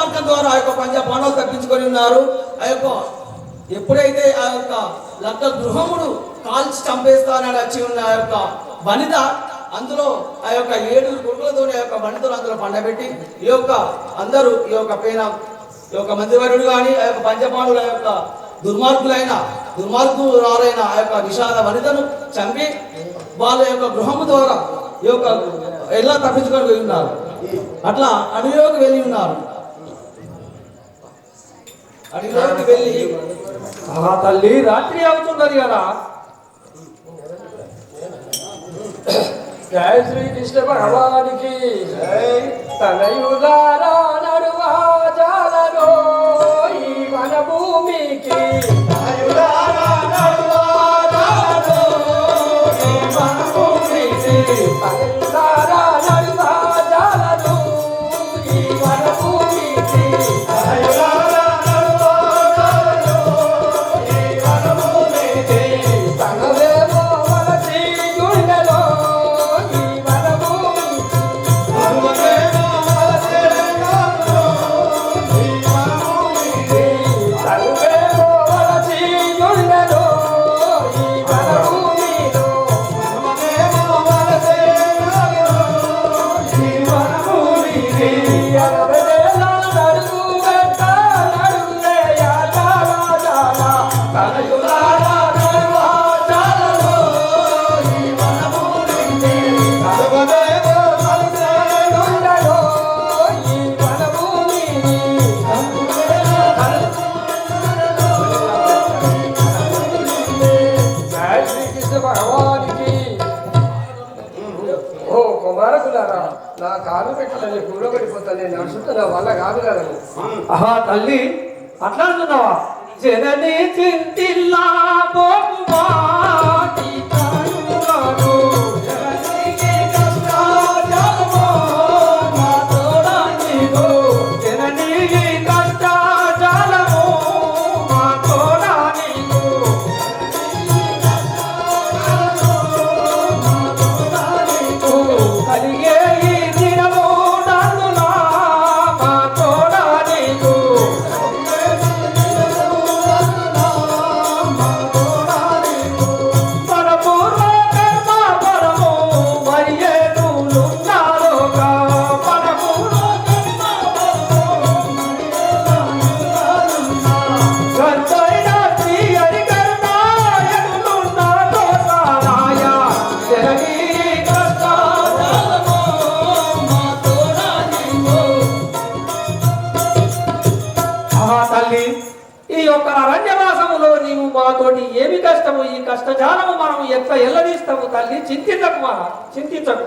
మార్గం ద్వారా ఆ యొక్క పంచ పాండవులు తప్పించుకొని ఉన్నారు. ఆ యొక్క ఎప్పుడైతే ఆ యొక్క లక్క గృహముడు కాల్చి చంపేస్తానని వచ్చి ఉన్న ఆ యొక్క వనిత అందులో ఆ యొక్క 7 కొడుకులతో ఆ యొక్క వనితలు అందులో పండబెట్టి ఈ యొక్క అందరూ ఈ యొక్క పైన ఈ యొక్క మంత్రివర్యుడు కానీ ఆ యొక్క పంచపాండుల యొక్క దుర్మార్గురాలైన ఆ యొక్క నిషాద వనితను చంపి వాళ్ళ యొక్క గృహము ద్వారా ఈ యొక్క ఎలా తప్పించుకొని వెళ్ళి ఉన్నారు. అట్లా అడవిలోకి వెళ్ళి ఉన్నారు. అడవిలోకి వెళ్ళి తల్లి రాత్రి అవుతున్నది కదా. జయ శ్రీకృష్ణ భగవానికి తనయులారా నడువా జాలలో ఈ మన భూమికి తనయులారా నడువా జాలలో ఈ మన భూమికి తనయులారా నడువా జాలలో ఈ మన భూమికి తనయులారా నడువా జాలలో ఈ మన భూమికి తనవేమో వలసి గుండెలో నా కాలు పెట్టాలని గుళ్ళో పడిపోతాను. నేను నడుచుతున్నా వల్ల కాదు కదా. ఆహా తల్లి అట్లా అంటున్నావా? జనని చింతిల్లా ఈ యొక్క అరణ్యవాసములో నీవు మాతోటి ఏమి కష్టము, ఈ కష్టజాలము మనం ఎట్లా ఎల్లదీస్తాము తల్లి? చింతించకు మా చింతించకు.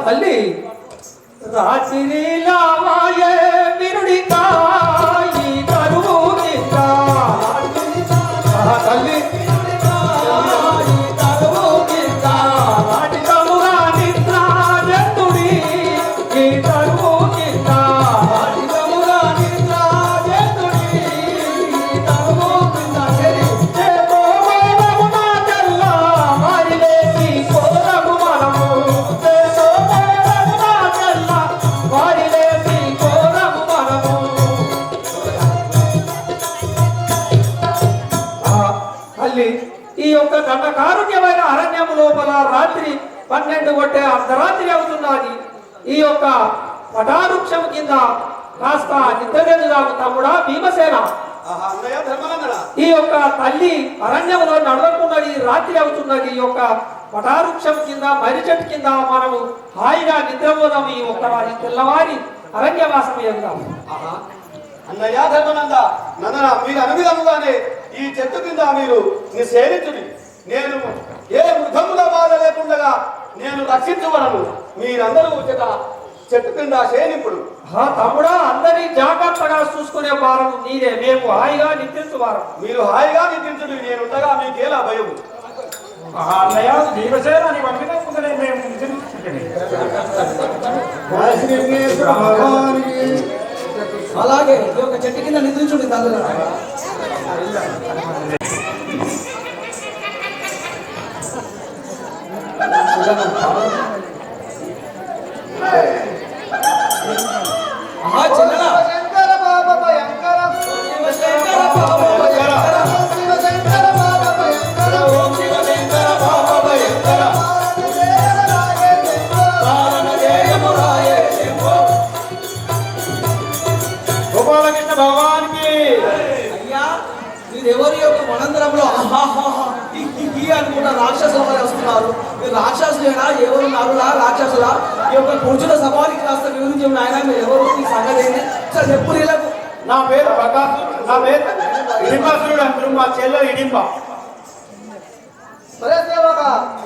తల్లి రాత్రి లావాయే విరుడి కాయి కరువు తల్లి Jai ఈ యొక్క దండకారుణ్యమైన అరణ్యము లోపల రాత్రి 12 కొట్టే అర్ధరాత్రి అవుతున్నది. ఈ యొక్క వటావృక్షం కింద కాస్త నిద్రలేదుగాకు తమ్ముడా భీమసేన. ఈ యొక్క తల్లి అరణ్యంలో నడవకున్నది, రాత్రి అవుతున్నది. ఈ యొక్క వటావృక్షం కింద మర్రి చెట్టు కింద మనము హాయిగా నిద్రపోదాం. ఈ ఒక్క తెల్లవారి అరణ్యవాసం చేద్దాం. అన్నయ్య ధర్మనంద నందన మీరు అనువిధముగానే ఈ చెట్టు కింద మీరు సేవించుడి. నేను ఏ మృగముల బాధ లేకుండా నేను రక్షించబడను. మీరందరూ చెట్టు కింద సేనిప్పుడు. తమ్ముడా అందరి జాగ్రత్తగా చూసుకునే వారం నీరే, మేము హాయిగా నిద్రించు వారం. మీరు హాయిగా నిద్రించుడి, నేనుండగా మీకేలా భయము. అన్నయ్య భీమసేన అని వండుకుంటే మేము నిద్రించుకుంటే అలాగే ఈ యొక్క చెట్టు కింద నిద్రించుండి తండ్రి. చెల్లెలా శంకర బాబా భయంకర శంకర బాబా భయంకర శంకర బాబా భయంకర ఓం శివ శంకర బాబా భయంకర కారణదేయమురాయే శంభో. గోపాలకృష్ణ భగవానికి అయ్యా మీరెవరి యొక్క మనందరంలో అనుకుంటా రాక్షసుల వల్ల వస్తున్నారు. మీరు రాక్షసులేనా? ఎవరు నరులా రాక్షసులా? ఈ యొక్క పురుషుల సభానికి కాస్త వివరించి ఆయన మీరు ఎవరు, ఈ సంగతి ఏంటి సార్ చెప్పు. నీళ్ళకు నా పేరు ప్రకాశ్, నా పేరు ఇడింబాసురుడు అంటారు. మా చెల్లెలు ఇడింబ.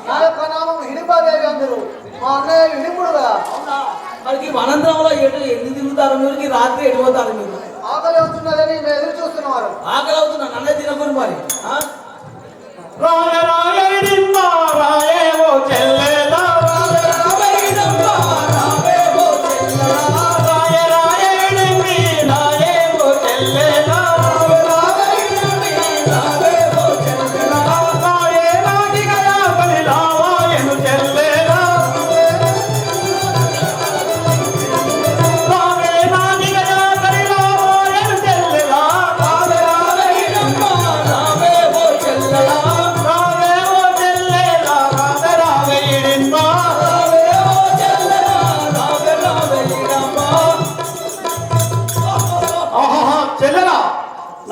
నా యొక్క నామం హిడింబాదేవి అందరు. మా అన్నయ్య హిడింపుడుగా. మనకి వనంతరంలో ఎన్ని తిరుగుతారు మీరు? రాత్రి ఎడిపోతారు మీరు? ఆకలి అవుతున్నదని మేము ఎదురు చూస్తున్నారు. ఆకలి అవుతున్నా నన్నే తినకూడదు మరి. రాయ రాయ ఇడింబ రాయే ఓ చెల్లెలా, రాయ రాయ ఇడింబి రాయే ఓ చెల్లెలా, రాయే నాటిగా పని రావాయను చెల్లెలా, రాయే నాటిగా పని రావాయను చెల్లెలా, రావే ఓ చెల్లెలా, రావే ఇడింబ. ఆహాహా, చెల్లెలా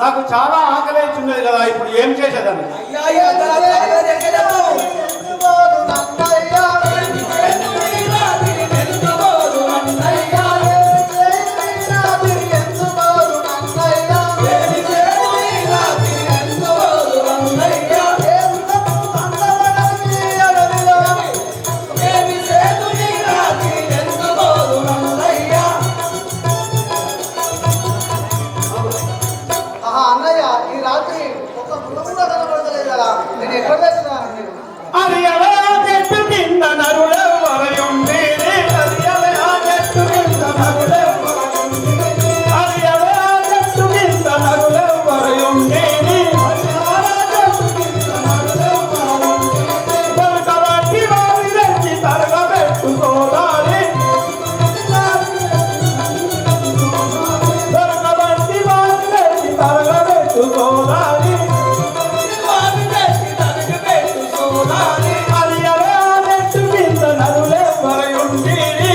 నాకు చాలా ఆకలి అవుతున్నది కదా, ఇప్పుడు ఏం చేసేదాన్ని? అయ్యా అన్నయ్య ఈ రాత్రి ఒక మృగం కూడా కనబడతలేదు కదా, నేను ఎక్కడ వెళ్తున్నాను? అది ఎవరా చెట్టు కింద నరుడెవరయుండేది, అది ఎవరా చెట్టు కింద నరుడెవరయుండేది, అది ఎవరా చెట్టు కింద నరుడెవరయుండేది, అది ఎవరా చెట్టు కింద నరుడెవరయుండేది, దొరకబట్టి వారి వెచ్చి తరగబెట్టుకోవాలి, దొరకబట్టి వారి వెచ్చి తరగబెట్టుకోవాలి, అది ఎవరా చెట్టు కింద నరుడెవరయుండేది.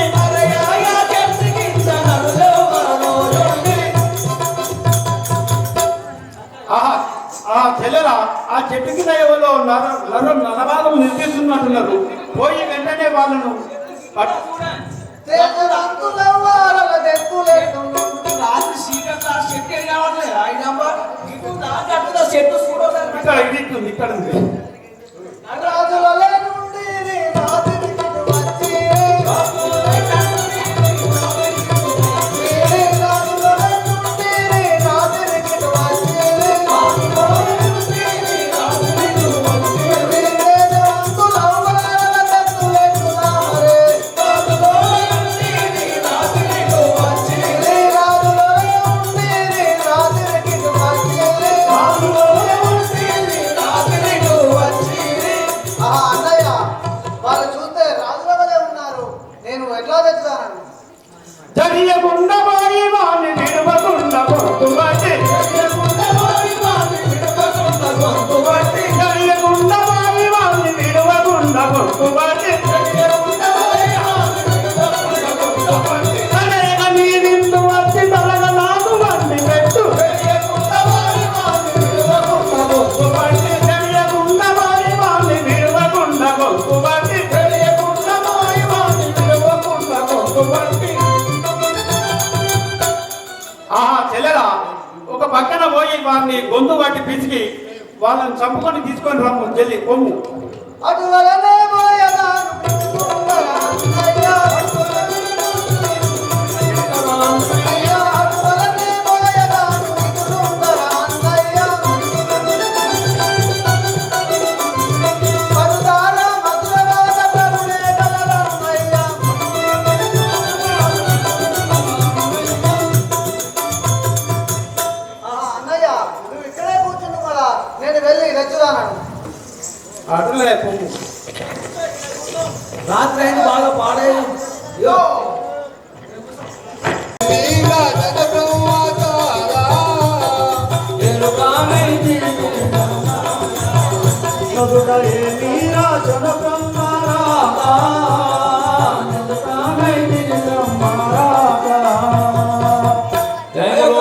ఆ చెల్లెల ఆ చెట్టు కింద ఎవరో నరభాగం నిర్దేశిస్తున్నట్టున్నారు. పోయి వెంటనే వాళ్ళను చెట్టు చూడలేదు. ఇక్కడ ఇది ఇక్కడ ఉంది. రాజులలో నుండి రాజుకి వచ్చి రాజు వారిని గొంతు పట్టి పిసికి వాళ్ళని చంపుకొని తీసుకొని రమ్ము చెల్లి కొమ్ము. అటువలనే పోయదాను అయ్యా అయ్యా అటువలనే పోయదాను అయ్యా మధురాల మధురవాద ప్రభునే కలరమ్మయ్యా అన్నయ్య నువ్వు ఇక్కడే కూర్చుండు కూడా నేను వెళ్ళి తెచ్చుదానను. అటులే కొమ్ము. రాత్రి అయిన బాగా పాడేది యో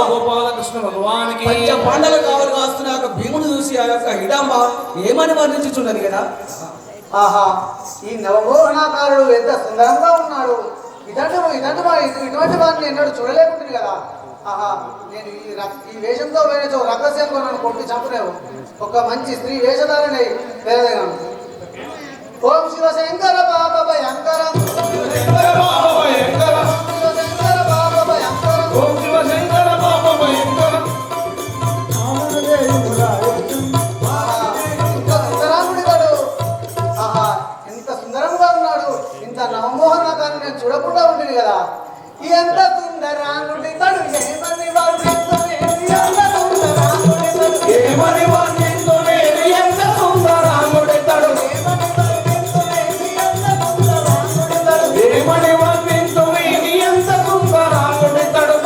గోపాలకృష్ణ భగవానికి పంచ పాండలు కావాలి కాస్తున్న యొక్క భీముడు చూసి ఆ యొక్క హిడాంబ ఏమని వర్ణించుచున్నది కదా. ఆహా ఈ నవమోహనాకారుడు ఎంత సుందరంగా ఉన్నాడు. ఇటువంటి వారిని ఎన్నడూ చూడలేకుంటుంది కదా. ఆహా నేను ఈ వేషంతో వేరే రక్కసేపు నన్ను కొట్టి చంపలేవు. ఒక మంచి స్త్రీ వేషధారణ పేదగాను. ఓం శివ శంకర బాబ భయంకరం శివశంకర బాబ భయంకరం ఎంత సుందరంగా ఉన్నాడు. ఇంత నవమోహనాకారుని నేను చూడకుండా ఉంటుంది కదా. ఎంత సుందరాంగుడి తడు ఏమని వర్ణించునేది ఎంత సుందరాంగుడి తడు ఏమని వర్ణించునేది ఎంత సుందరాంగుడి తడు ఏమని వర్ణించునేది ఎంత సుందరాంగుడి తడు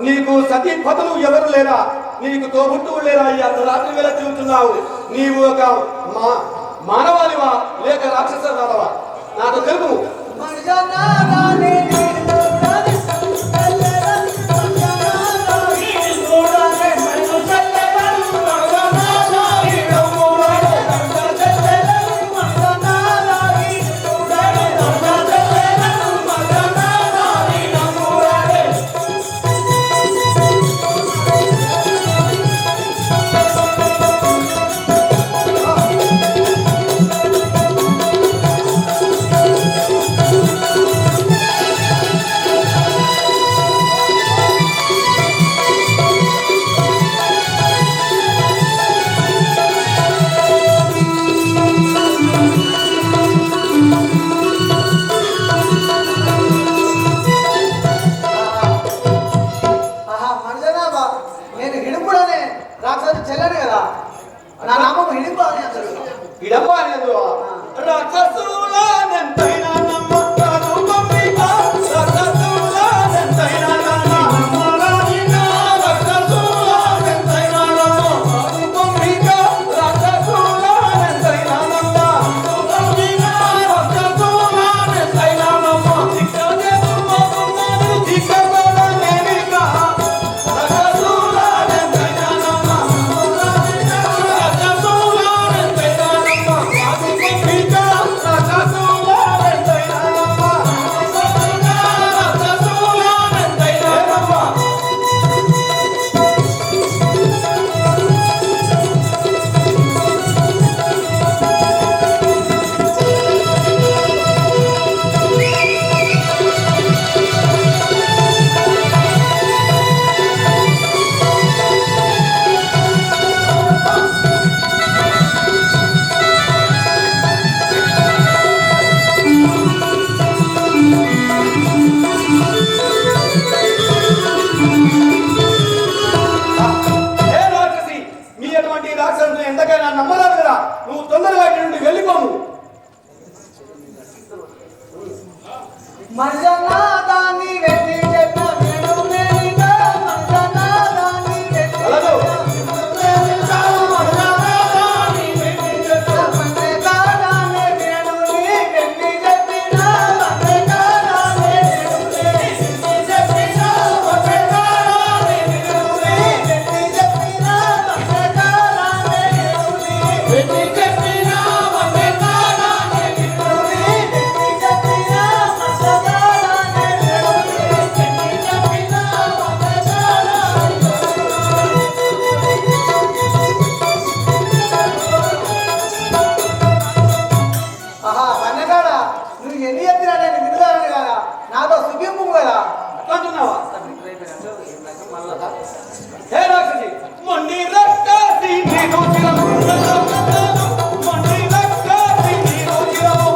నీకు సతీపతులు ఎవరు లేరా? నీకు తోబుట్టువు లేరా? ఈ అర్ధరాత్రి వేళ తిరుగుతున్నావు. నీవు ఒక మానవాళివా లేక రాక్షస రావా? నాకు తెలుగు. నేను హిడింపుడనే రాక్షసు చెల్లెను కదా, నా నామం హిడింప అని అసలు హిడంబ అని అందువా? రాక్షసులనెంతైనా నమ్మతాను పంపిక, రాక్షసులనెంతైనా నమ్మతాను రాక్షసులనెంతైనా నమ్మతాను పంపిక, రాక్షసులనెంతైనా నమ్మతాను పంపిక, రాక్షసులనెంతైనా నమ్మతాను దిక్కదేవు మగున్నాను దిక్కగొడలేనిక, రాక్షసులనెంతైనా నమ్మతాను రాక్షసులనెంతైనా నమ్మతాను పంపిక, రాక్షసులనెంతైనా ఏ రాక్షసి, మీ అటువంటి రాక్షసులు ఎంతకైనా నమ్మరాదు కదా. నువ్వు తొందరగా ఇక్కడి నుండి వెళ్ళిపోము. మర్జనాదాన్ని వెళ్ళి చెప్ప వేణుమేనిగా, మర్జనాదాన్ని వెళ్ళి అలాగే మర్జనాదాన్ని వేణుని వెళ్ళి చెప్పిన, మర్జనాదాన్ని వెళ్ళి చెప్పిన, మర్జనాదాన్ని వేణుని వెళ్ళి చెప్పిన, మర్జనాదాన్ని వేణుని వెళ్ళి చెప్పిన, మర్జనాదాన్ని వేణుని వెళ్ళి చెప్పిన, మర్జనాదాన్ని ఆహా వన్నగాడ, నువ్వు ఎన్ని చెప్పినా నేను వినుదానని కదా, నాతో సుఖింపు కదా. అంటున్నావా? హే రాక్షసి, మొండి రాక్షసి నీకు చిరము నల్లగొండను, మొండి రాక్షసి నీకు చిరము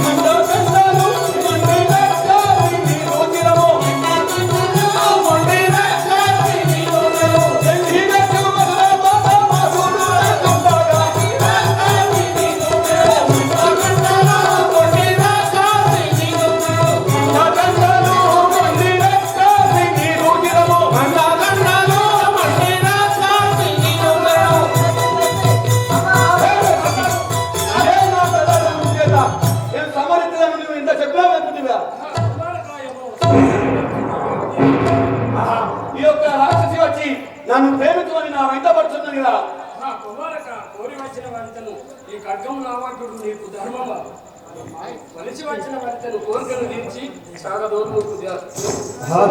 మండగండను, మొండి రాక్షసి నీకు చిరము మొండి రాక్షసి నీకు చిరము చెందినట్టు మధుర మాధుడు అంటుండగా రాక్షసి నీకు చిరము మండగండను, మొండి రాక్షసి నీకు చిరము మండగండను, మొండి రాక్షసి నీకు చిరము మండగండను, మొండి రాక్షసి నీకు చిరము. అదే నా తల్లి చేత నేను సమర్థించదని నువ్వు ఇంత చెప్పావనుకుంటున్నా. ఈ యొక్క రాక్షసి వచ్చి నన్ను ప్రేమించమని నా వెంట పడుతున్నది కదా. నా కుమారక కోరి వచ్చిన వంతను ఈ ఖడ్గం నావాకుడు నీకు ధర్మమా? వలసి వచ్చిన వంతను కోరికలు తీర్చి సాగదోరు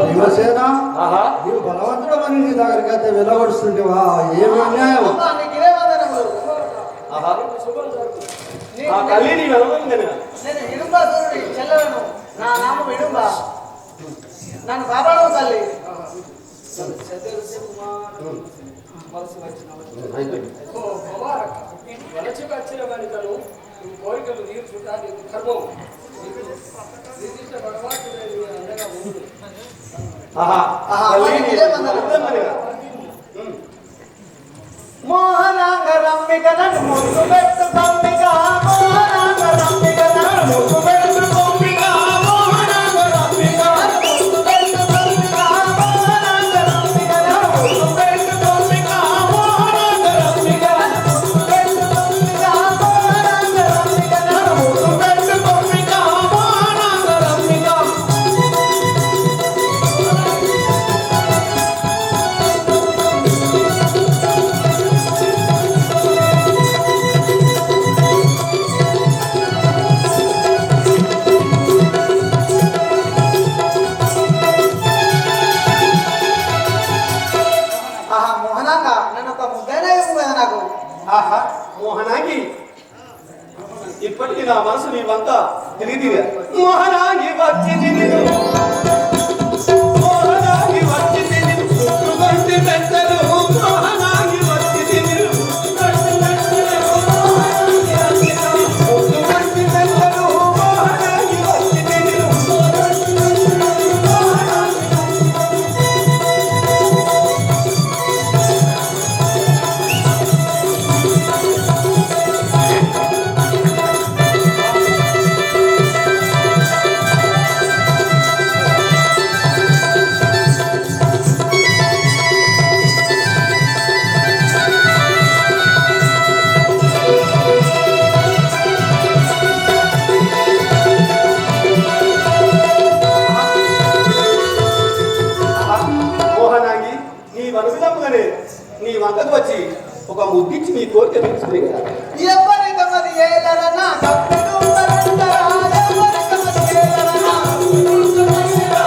భీమసేన, ఆహా, నీవు బలవంతుడు అని నీ దగ్గరికి అయితే వెళ్ళగొడుతుంటేవా? ఏమి అన్యాయం! అమ్మా, నీకు ఇదే వందనములు. ఆహా, శుభం జరుగు. ఆ తల్లి నీ వెలవైంది కదా. నేను హిడింబాసురుడి చెల్లెలను, నా నామం హిడింబ, నన్ను కాపాడవు తల్లి. ఓ కుమారక వలసి వచ్చిన వంతను ఈ కోరికలు తీర్చుట నీకు ధర్మం. నిర్దిష్ట భగవానుడే నీ అండగా ఉండు. ఆహా, ఆహా, తల్లి మరి నీ ఇదే వందనం. వెలవైంది కదా. మోహనాంగ రమ్మిక నన్ను ముద్దు పెట్టు తమ్మిక, మోహనాంగ రమ్మిక నన్ను ముద్దు పెట్టు తమ్మిక, మోహనాంగ రమ్మిక ఒక్క ముద్దైనా ఇవ్వు కదా నాకు. ఆహా మోహనాంగి, ఇప్పటికి నా మనసు నీవంతా తిరిగి మోహనాంగి వచ్చి తిరిగి మోహనాంగి వచ్చి తిరిగి పుట్టుకొంటి పెద్దలు మోహనాంగి వచ్చి తిరిగి పుట్టుకొంటి పెద్దలు మోహనాంగి వచ్చి తిరిగి మోహనాంగి నీ వనుకులమ్మగానే నీ వంకకు వచ్చి ఒక ముద్దిచ్చి నీ కోరిక తీర్చుకునే కదా. ఎవరి కమది ఏలరనా కప్పిడు వరందరా ఎవరి కమది ఏలరనా కప్పిడు వరందరా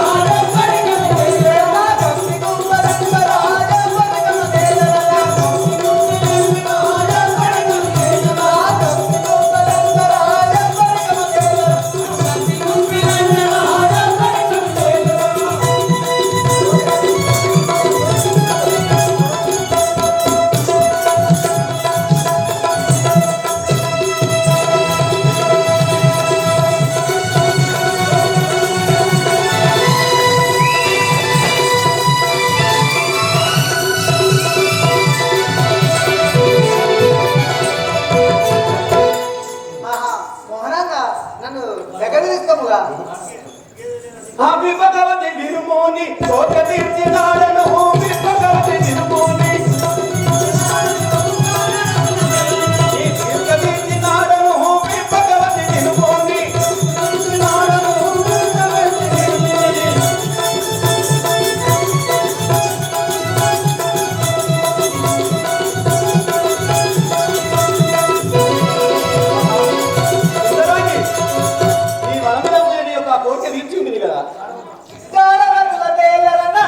కప్పిడు వరందరా ఎవరి కమది ఏలరనా కప్పిడు వరందరా కప్పిడు వరందరా ఎవరి కమది ఆహా మోహనంగా నన్ను దగ్గర తీసుకోముగా. భగవతి విరుమోని కోట తీర్చినాడను భగవతి విరుమోని తీర్చినాడను భగవతి విరుమోని ఈ వనముల యొక్క కోరిక తీర్చి ఉంది కదా. గారవతుల తేలరనా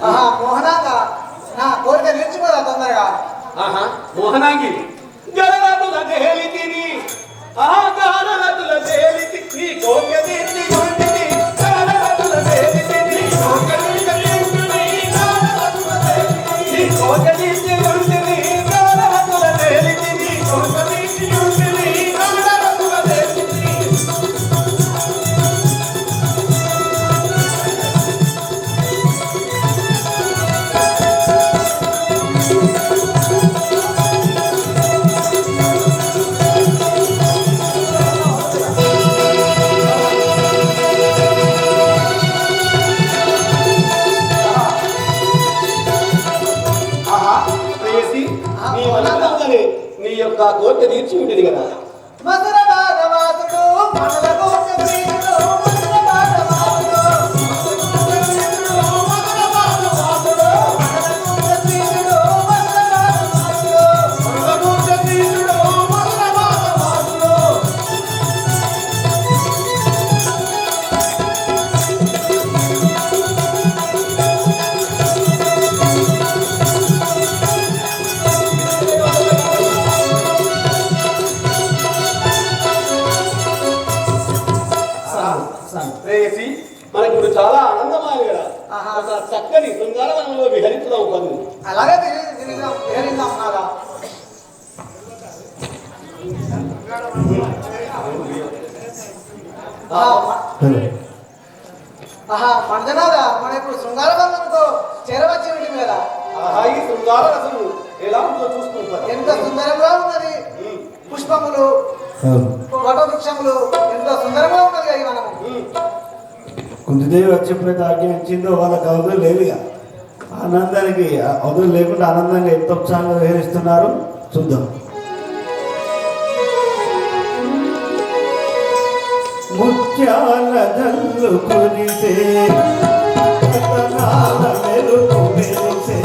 ఆహా మోహనంగా నా కోరిక తీర్చుకోదా తొందరగా. ఆహా మోహనాంగి గరలతుల దేలితిని గారలతుల దేలితి నీ కోక తీర్చి కొంటిని గరలతుల దేలితి నీ కోక తీర్చి నీ కోక తీర్చి కొంటిని గరలతుల దేలితి నీ కోక తీర్చి కొంటిని గరలతుల దేలితి. ఆహా ప్రేయసి నీ వనములనే నీ యొక్క కోరిక తీర్చి ఉంటుంది కదా. మధుర భాగవాసుడు మనల కోట ప్రియుడు మధుర భాగవాసుడు మధుర భాగవాసుడు మనల కోట ప్రియుడు మధుర భాగవాసుడు మనల కోట ప్రియుడు మధుర భాగవాసుడు. ప్రేయసి మనకి ఇప్పుడు చాలా ఆనందమాలి కదా. ఆహా. ఒక చక్కని శృంగారవనంలో విహరిస్తున్నాం పన్ను. అలాగే తిరిగినాం నాగా. ఆహా పంచనాథ మన ఇప్పుడు శృంగార బంధంతో చేరవచ్చి ఉంటుంది కదా. ఆహా ఈ శృంగార రసము ఎలా ఉందో చూసుకుంటారు. ఎంత సుందరంగా ఉన్నది. పుష్పములు వటవృక్షములు ఎంతో సుందరంగా ఉన్నది కదా మనము. కుంతిదేవి వచ్చి ఎప్పుడైతే ఆజ్ఞ ఇచ్చిందో వాళ్ళ కలదు లేదుగా. ఆనందానికి అవధులు లేకుండా ఆనందంగా ఎంత ఉత్సాహంగా విహరిస్తున్నారు చూద్దాం. ముత్యాల జల్లు కురిసే రతనాల మెరుపు మెరిసే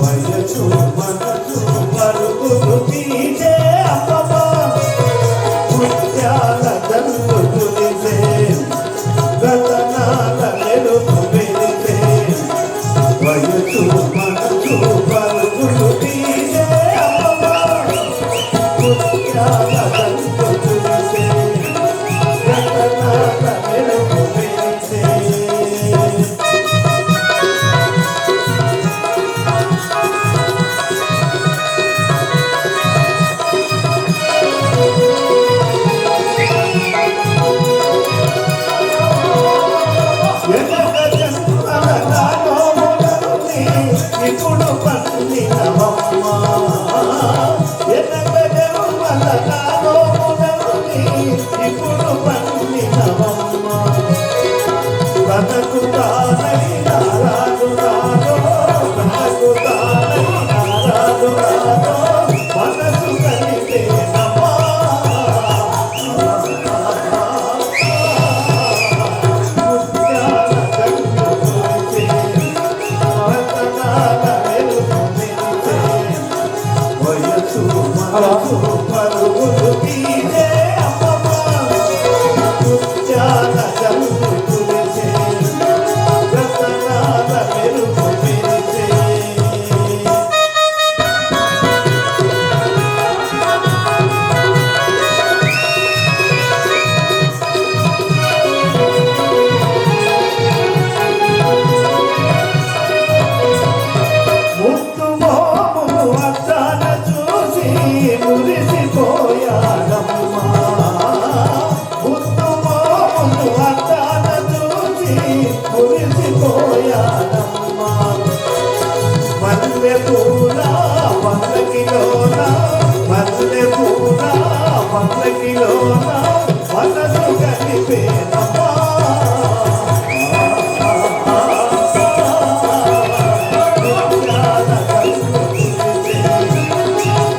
వయసు మనసు పరుగులు తీసే అమ్మమ్మ. ముత్యాల జల్లు కురిసే రతనాల మెరుపు మెరిసే వయసు మనసు పరుగులు తీసే అమ్మమ్మ. ముత్యాల జల్లు కురిసే రతనాల మెరుపు మెరిసే. ఇప్పుడు పండినవమ్మ ఎనగజన్మల నాలో మొదలుని ఇప్పుడు పండినవమ్మ. తనకు తానై నారాజు రాజో తనకు తానై నారాజు రాజో మనసు కలిపేనమ్మా. ముత్యాల జల్లు కురిసే రతనాల మెరుపు మెరిసే వయసు మనసు పరుగులు తీసే అమ్మమ్మ. ముత్యాల జల్లు కురిసే రతనాల మెరుపు మెరిసే. ముత్తు మోమును అద్దాన చూసి మురిసిపోయాడమ్మా. ముత్తు మోమును అద్దాన చూసి మురిసిపోయాడమ్మా. మల్లె పూల పల్లకిలోన మల్లె పూల పల్లకిలోన మనసు కలిపేనమ్మా.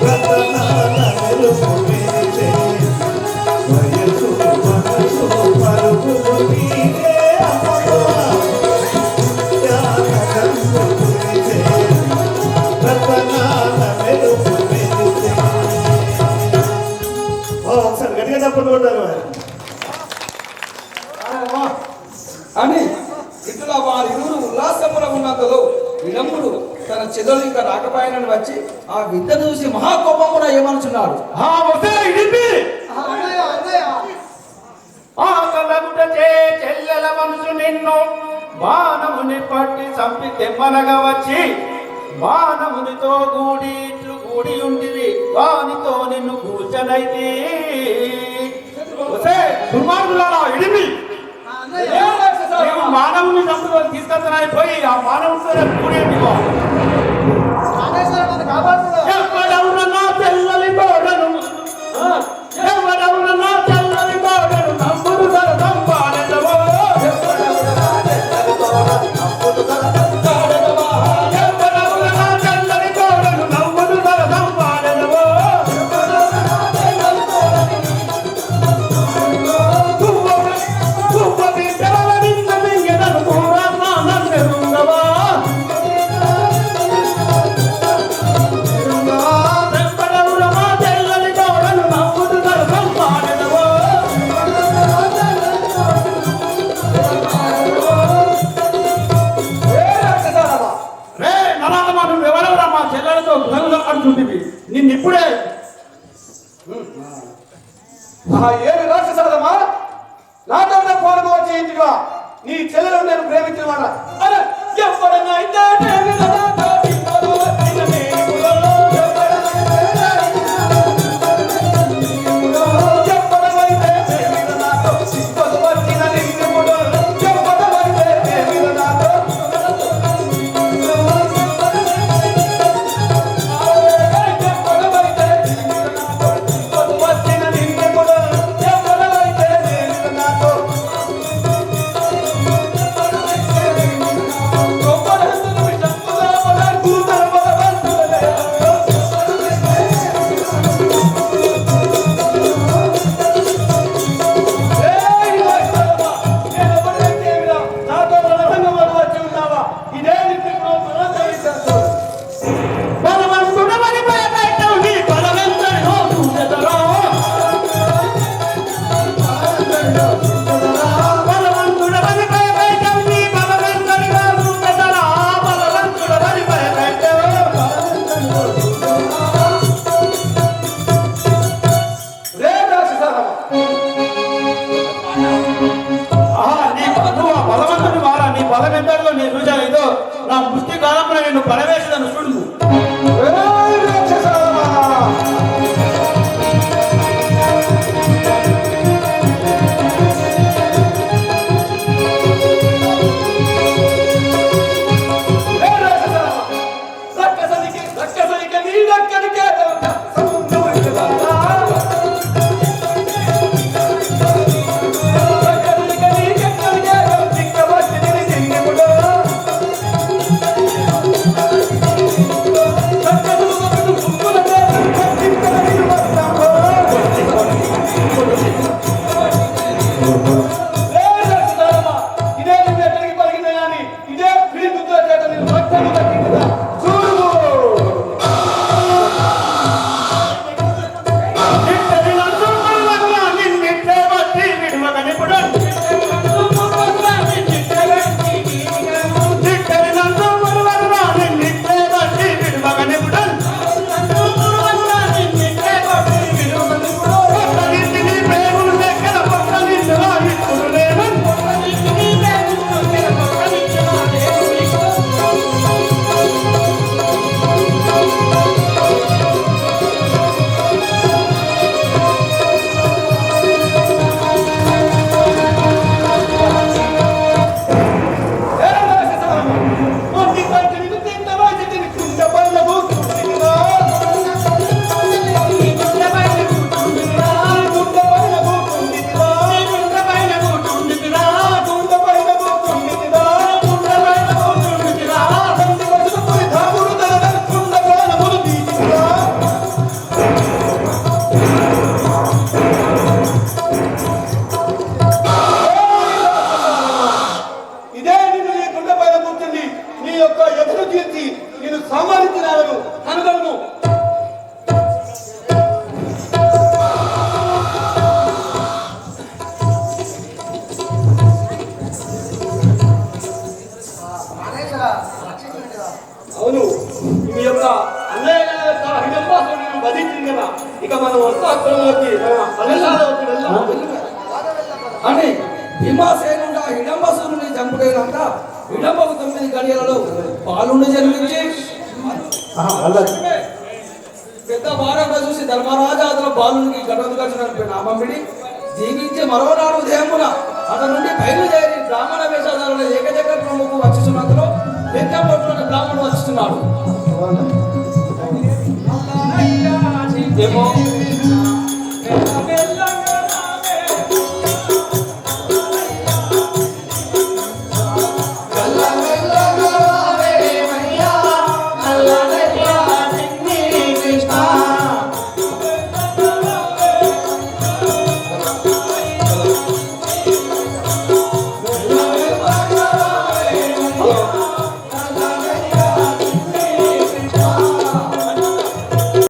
రతనాల మెరుపు మెరిసే వయసు మనసు పరుగులు తీసే అమ్మమ్మ. ముత్యాల జల్లు కురిసే రతనాల మెరుపు మెరిసే. ఒకసారి గట్టిగా తప్పని కొట్టారు అని ఇట్లా వారిరువురు ఉల్లాసమున ఉన్నంతలో విలంబుడు తన చెల్లెలు ఇంకా రాకపోయినని వచ్చి ఆ విద్యను చూసి మహాకోపమున ఏమనుచున్నాడు. అన్నయ్య అన్నయ్య ఆకలగుటచే చెల్లెల మనసు నిన్ను బాణముని పట్టి చంపి తెమ్మనగా వచ్చి బాణమునితో గూడి ఇట్లు కూడి ఉంటివి వానితో నిన్ను కూర్చనైతే దుర్మార్గులారా ఇడిమి అన్నయ్య మానవుని చంపుకొని తీసుకొచ్చిపోయి ఆ మానవుడితో కూడేంటివా రామేశ్వర నన్ను కాపాడుతున్నా. ఎవడెవరన్నా తెల్లని కోడను ఎవడెవరన్నా తెల్లని కోడను నమ్ముడు సరసం పాడెదవో. ఎవడెవరన్నా తెల్లని కోడను నమ్ముడు సరసం పాడెదవో. తువ్వ బిడ్డల నిన్న మింగెదను పూరమ్మ నన్నెరుంగవా. ఎవడెవరన్నా తెల్లని కోడను నమ్ముడు సరసం పాడెదవో. రే నరాలమా నువ్వెవరెవరా మా చెల్లెలతో గృహంలో అడుగుంటివి నిన్నిప్పుడే ఏమి రాక్షసరమా నాతో పోరమ వచ్చి ఇంటిగా నీ చెల్లెలు నేను ప్రేమించిన వాడ ఎవడనైతే పరమేశ్వరుడు చూడు. ఏయ్ రాక్షసాలమా! ప్రాణేశ్వర రక్షించండి రా. అవును, మీ యొక్క అన్నయ్య యొక్క హిడంబాసుని వధించింది కదా. ఇక మనం వంశాక్రమంలోకి ఫలితాలలోకి వెళ్దాం. అని భీమాసేనుడు ఆ హిడంబసురుని చంపుడైనాక హిడంబకు 9 గడియలలో బాలుని జన్మించి పెద్ద వారంగా చూసి ధర్మరాజు అతను బాలునికి గడవదుగచ్చినట్టు నామంబిడి జీవించి మరోనాడు ఉదయమున అతని నుండి బయలుదేరి బ్రాహ్మణ వేషధారుల ఏకజగ ప్రముఖ వచ్చుతున్నందులో వెంకపొట్టున బ్రాహ్మణుడు వచ్చుతున్నాడు. ఏమో